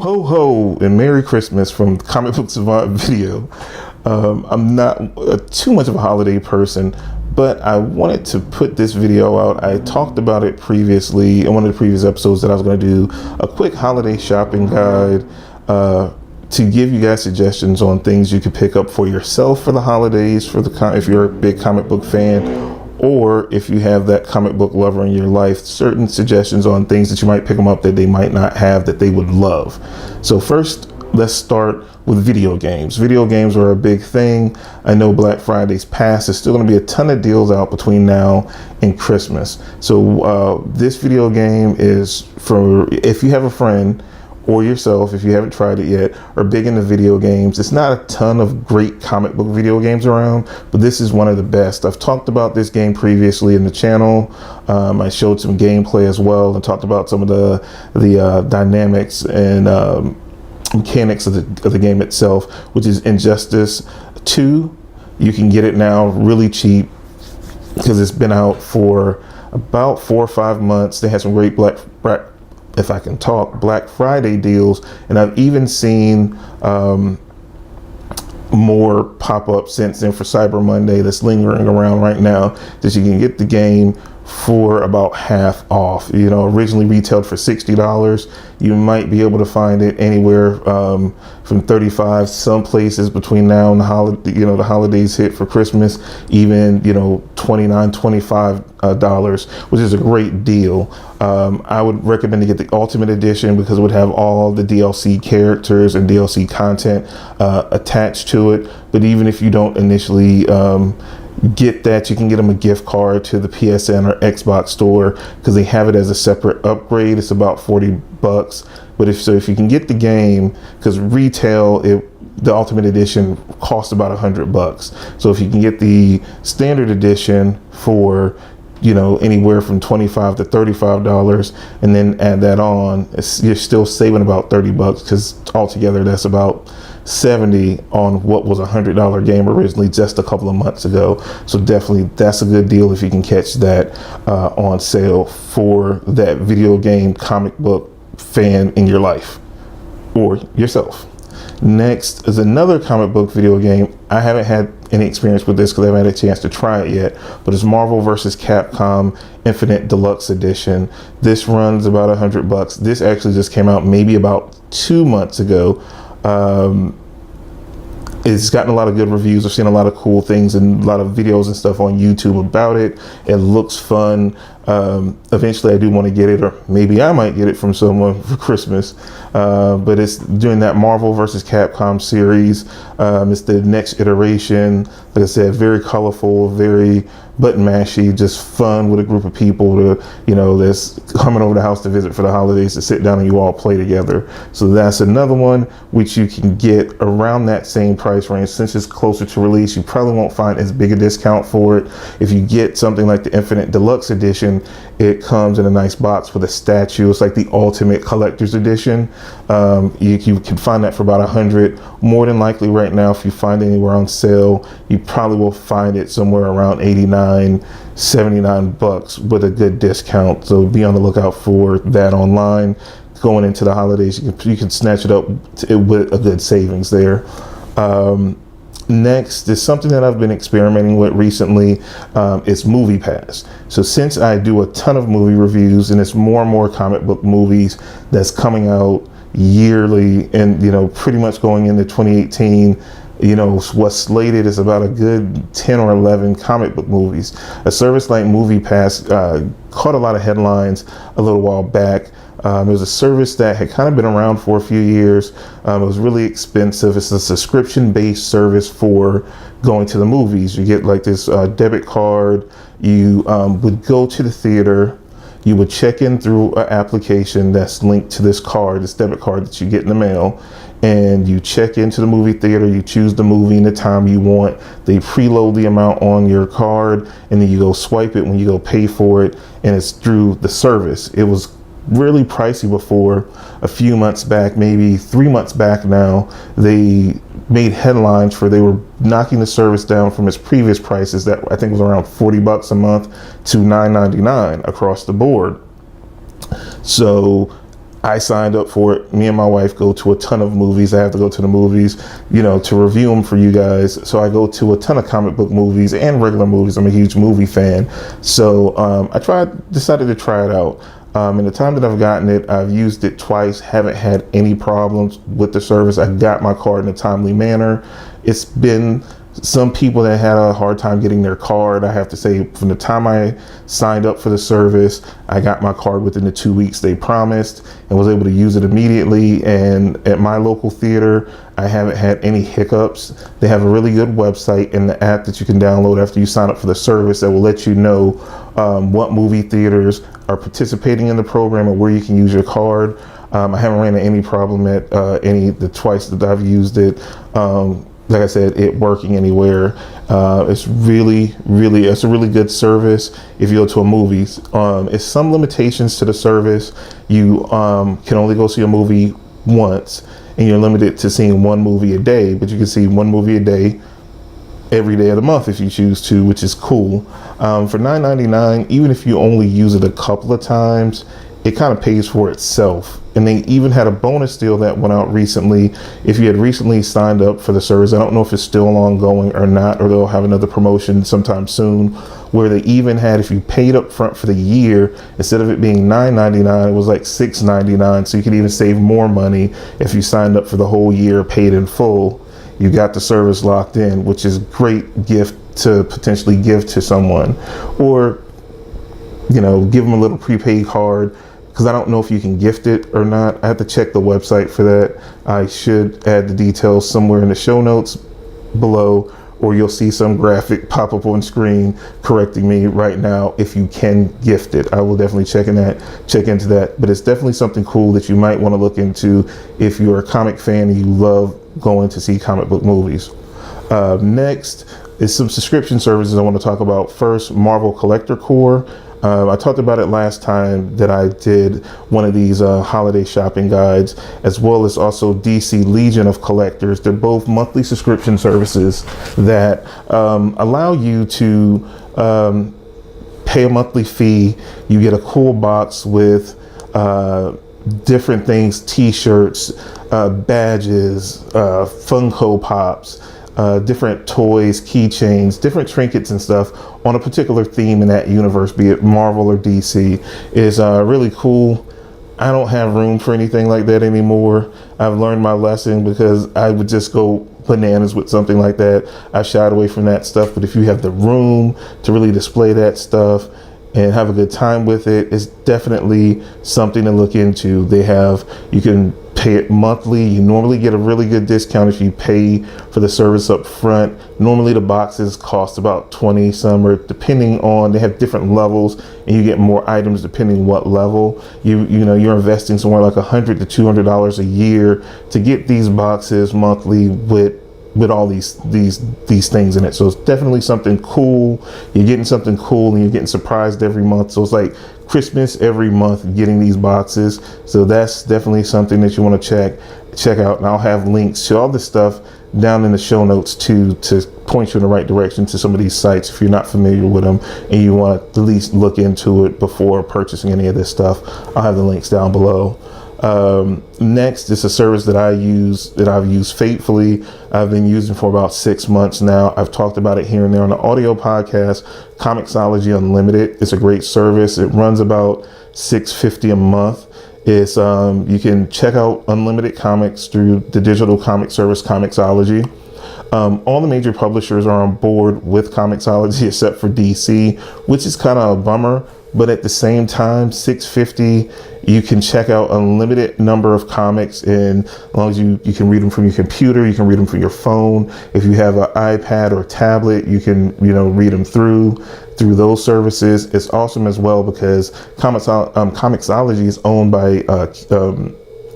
ho ho and Merry Christmas from Comic Book Savant video. I'm not too much of a holiday person, but I wanted to put this video out. I talked about it previously in one of the previous episodes that I was going to do a quick holiday shopping guide to give you guys suggestions on things you could pick up for yourself for the holidays, if you're a big comic book fan, or if you have that comic book lover in your life, certain suggestions on things that you might pick them up that they might not have that they would love. So first, let's start with video games. Video games are a big thing. I know Black Friday's passed. There's still going to be a ton of deals out between now and Christmas. So this video game is for if you have a friend or yourself, if you haven't tried it yet, are big into video games. It's not a ton of great comic book video games around, but this is one of the best. I've talked about this game previously in the channel. I showed some gameplay as well and talked about some of the dynamics and mechanics of the game itself, which is Injustice 2. You can get it now really cheap because it's been out for about 4 or 5 months. They had some great Black Friday deals, and I've even seen more pop up since then for Cyber Monday that's lingering around right now, that you can get the game for about half off. You know, originally retailed for $60. You might be able to find it anywhere from $35. Some places between now and the holidays hit for Christmas, even $29, $25, which is a great deal. I would recommend to get the Ultimate Edition because it would have all the DLC characters and DLC content attached to it. But even if you don't initially get that, you can get them a gift card to the PSN or Xbox store because they have it as a separate upgrade. It's about $40, but if you can get the game, because retail the Ultimate Edition costs about $100. So if you can get the standard edition for anywhere from $25 to $35, and then add that on, you're still saving about $30 because altogether that's about $70 on what was a $100 game originally just a couple of months ago. So definitely that's a good deal if you can catch that on sale for that video game comic book fan in your life or yourself. Next is another comic book video game. I haven't had any experience with this because I haven't had a chance to try it yet, but it's Marvel vs. Capcom Infinite Deluxe Edition. This runs about $100. This actually just came out maybe about 2 months ago. It's gotten a lot of good reviews. I've seen a lot of cool things and a lot of videos and stuff on YouTube about it. It looks fun. Eventually I do want to get it, or maybe I might get it from someone for Christmas. But it's doing that Marvel vs. Capcom series. It's the next iteration. Like I said, very colorful, very button mashy, just fun with a group of people that's coming over the house to visit for the holidays, to sit down and you all play together. So that's another one which you can get around that same price range. Since it's closer to release, you probably won't find as big a discount for it. If you get something like the Infinite Deluxe Edition, it comes in a nice box with a statue. It's like the Ultimate Collector's Edition. You can find that for about $100. More than likely right now, if you find it anywhere on sale, you probably will find it somewhere around $89, $79 with a good discount. So be on the lookout for that online. Going into the holidays, you can snatch it up with a good savings there. Next is something that I've been experimenting with recently. It's Movie Pass. So since I do a ton of movie reviews, and it's more and more comic book movies that's coming out yearly, and pretty much going into 2018, what's slated is about a good 10 or 11 comic book movies. A service like Movie Pass caught a lot of headlines a little while back. It was a service that had kind of been around for a few years. It was really expensive. It's a subscription-based service for going to the movies. You get like this debit card. You would go to the theater. You would check in through an application that's linked to this card, this debit card that you get in the mail, and you check into the movie theater. You choose the movie and the time you want. They preload the amount on your card, and then you go swipe it when you go pay for it, and it's through the service. It was really pricey before. A few months back, maybe 3 months back now, they made headlines for they were knocking the service down from its previous prices that I think was around $40 a month to $9.99 across the board. So I signed up for it. Me and my wife go to a ton of movies. I have to go to the movies, to review them for you guys. So I go to a ton of comic book movies and regular movies. I'm a huge movie fan. So decided to try it out. In the time that I've gotten it, I've used it twice, haven't had any problems with the service. I got my card in a timely manner. It's been some people that had a hard time getting their card. I have to say, from the time I signed up for the service, I got my card within the 2 weeks they promised and was able to use it immediately. And at my local theater, I haven't had any hiccups. They have a really good website and the app that you can download after you sign up for the service that will let you know what movie theaters are participating in the program and where you can use your card. I haven't ran into any problem at the twice that I've used it. Like I said, it working anywhere. It's a really good service if you go to a movies. It's some limitations to the service. You can only go see a movie once, and you're limited to seeing one movie a day, but you can see one movie a day every day of the month if you choose to, which is cool. For $9.99, even if you only use it a couple of times, it kind of pays for itself. And they even had a bonus deal that went out recently. If you had recently signed up for the service, I don't know if it's still ongoing or not, or they'll have another promotion sometime soon, where they even had, if you paid up front for the year, instead of it being $9.99, it was like $6.99. So you could even save more money if you signed up for the whole year, paid in full. You got the service locked in, which is a great gift to potentially give to someone, or give them a little prepaid card, because I don't know if you can gift it or not. I have to check the website for that. I should add the details somewhere in the show notes below, or you'll see some graphic pop up on screen correcting me right now if you can gift it. I will definitely check into that. But it's definitely something cool that you might want to look into if you're a comic fan and you love going to see comic book movies. Next is some subscription services I want to talk about. First, Marvel Collector Core. I talked about it last time that I did one of these holiday shopping guides, as well as also DC Legion of Collectors. They're both monthly subscription services that allow you to pay a monthly fee. You get a cool box with different things, t-shirts, badges, Funko Pops, different toys, keychains, different trinkets and stuff on a particular theme in that universe, be it Marvel or DC, is really cool. I don't have room for anything like that anymore. I've learned my lesson, because I would just go bananas with something like that. I shied away from that stuff. But if you have the room to really display that stuff and have a good time with it, it's definitely something to look into. You can pay it monthly. You normally get a really good discount if you pay for the service up front. Normally the boxes cost about 20 some, or depending on, they have different levels, and you get more items depending what level. You're investing somewhere like $100 to $200 a year to get these boxes monthly with all these things in it. So it's definitely something cool. You're getting something cool, and you're getting surprised every month. So it's like Christmas every month getting these boxes. So that's definitely something that you want to check out. And I'll have links to all this stuff down in the show notes too, to point you in the right direction to some of these sites if you're not familiar with them and you want to at least look into it before purchasing any of this stuff. I'll have the links down below. Next is a service that I've used faithfully. I've been using for about 6 months now. I've talked about it here and there on the audio podcast. Comixology Unlimited. It's a great service. It runs about $6.50 a month. It's you can check out unlimited comics through the digital comic service Comixology. All the major publishers are on board with Comixology except for DC, which is kind of a bummer. But at the same time, $6.50, you can check out a limited number of comics, and as long as you can read them from your computer, you can read them from your phone. If you have an iPad or tablet, you can read them through those services. It's awesome as well, because Comixology is owned by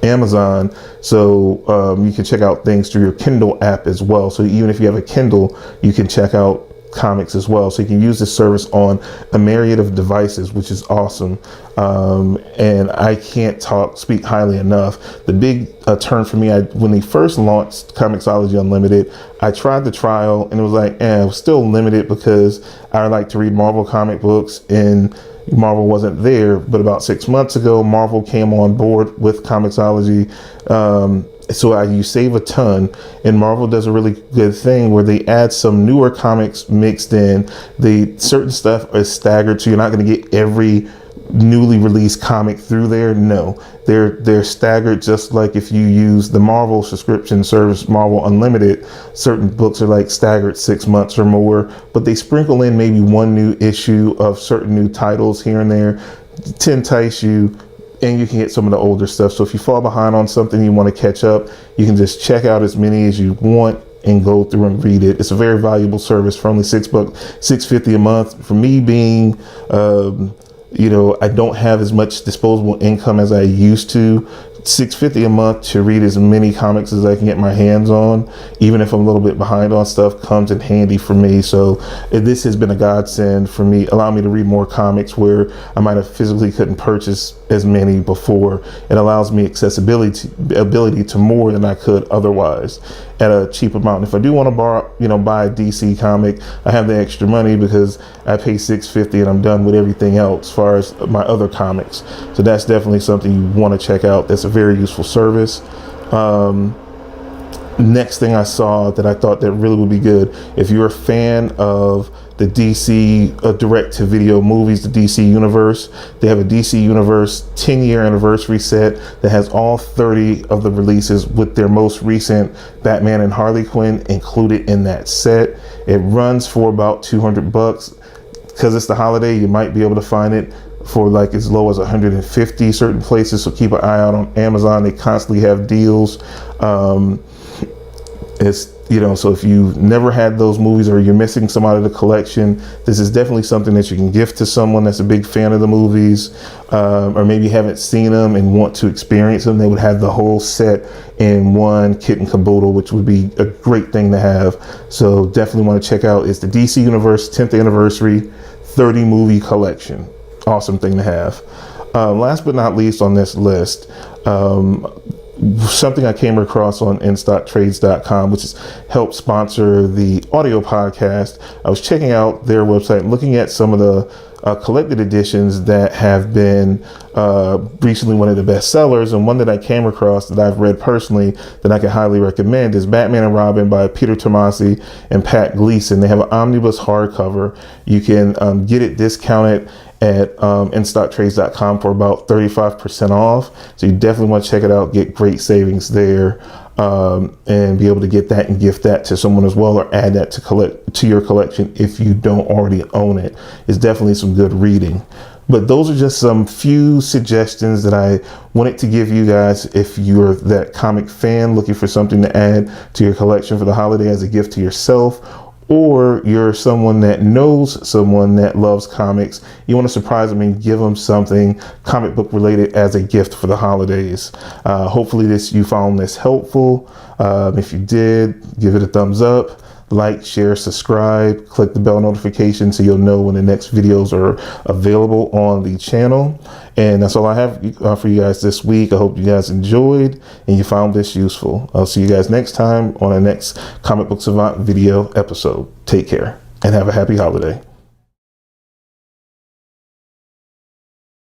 Amazon, so you can check out things through your Kindle app as well. So even if you have a Kindle, you can check out comics as well. So you can use this service on a myriad of devices, which is awesome. And I can't speak highly enough. The big turn for me, when they first launched Comixology Unlimited, I tried the trial and it was like, it was still limited, because I like to read Marvel comic books in Marvel wasn't there. But about 6 months ago, Marvel came on board with Comixology. So you save a ton, and Marvel does a really good thing where they add some newer comics mixed in. Certain stuff is staggered, so you're not going to get every newly released comic through there. No, they're staggered, just like if you use the Marvel subscription service, Marvel Unlimited. Certain books are like staggered 6 months or more, but they sprinkle in maybe one new issue of certain new titles here and there to entice you, and you can get some of the older stuff. So if you fall behind on something you want to catch up, you can just check out as many as you want and go through and read it. It's a very valuable service for only $6.50 a month. For me, being I don't have as much disposable income as I used to, $6.50 a month to read as many comics as I can get my hands on, even if I'm a little bit behind on stuff, comes in handy for me. So this has been a godsend for me, allowing me to read more comics where I might have physically couldn't purchase as many before. It allows me ability to more than I could otherwise at a cheap amount. If I do want to buy a DC comic, I have the extra money because I pay $6.50 and I'm done with everything else as far as my other comics. So that's definitely something you want to check out. That's a very useful service. Next thing I saw that I thought that really would be good, if you're a fan of the DC direct-to-video movies, the DC Universe, they have a DC Universe 10-year anniversary set that has all 30 of the releases with their most recent Batman and Harley Quinn included in that set. It runs for about $200. Because it's the holiday, you might be able to find it for like as low as 150 certain places. So keep an eye out on Amazon. They constantly have deals. So if you've never had those movies or you're missing some out of the collection, this is definitely something that you can gift to someone that's a big fan of the movies, or maybe haven't seen them and want to experience them. They would have the whole set in one kit and caboodle, which would be a great thing to have. So definitely want to check out. It's the DC Universe 10th anniversary 30 movie collection. Awesome thing to have. Last but not least on this list, something I came across on InStockTrades.com, which helped sponsor the audio podcast. I was checking out their website, looking at some of the collected editions that have been recently one of the best sellers, and one that I came across that I've read personally that I can highly recommend is Batman and Robin by Peter Tomasi and Pat Gleason. They have an omnibus hardcover. You can get it discounted at InStockTrades.com for about 35% off. So you definitely want to check it out, get great savings there, and be able to get that and gift that to someone as well, or add that to your collection if you don't already own it. It's definitely some good reading. But those are just some few suggestions that I wanted to give you guys if you're that comic fan looking for something to add to your collection for the holiday as a gift to yourself, or you're someone that knows someone that loves comics. You want to surprise them and give them something comic book related as a gift for the holidays. Hopefully you found this helpful. If you did, give it a thumbs up. Like, share, subscribe, click the bell notification so you'll know when the next videos are available on the channel. And that's all I have for you guys this week. I hope you guys enjoyed and you found this useful. I'll see you guys next time on our next Comic Book Savant video episode. Take care and have a happy holiday.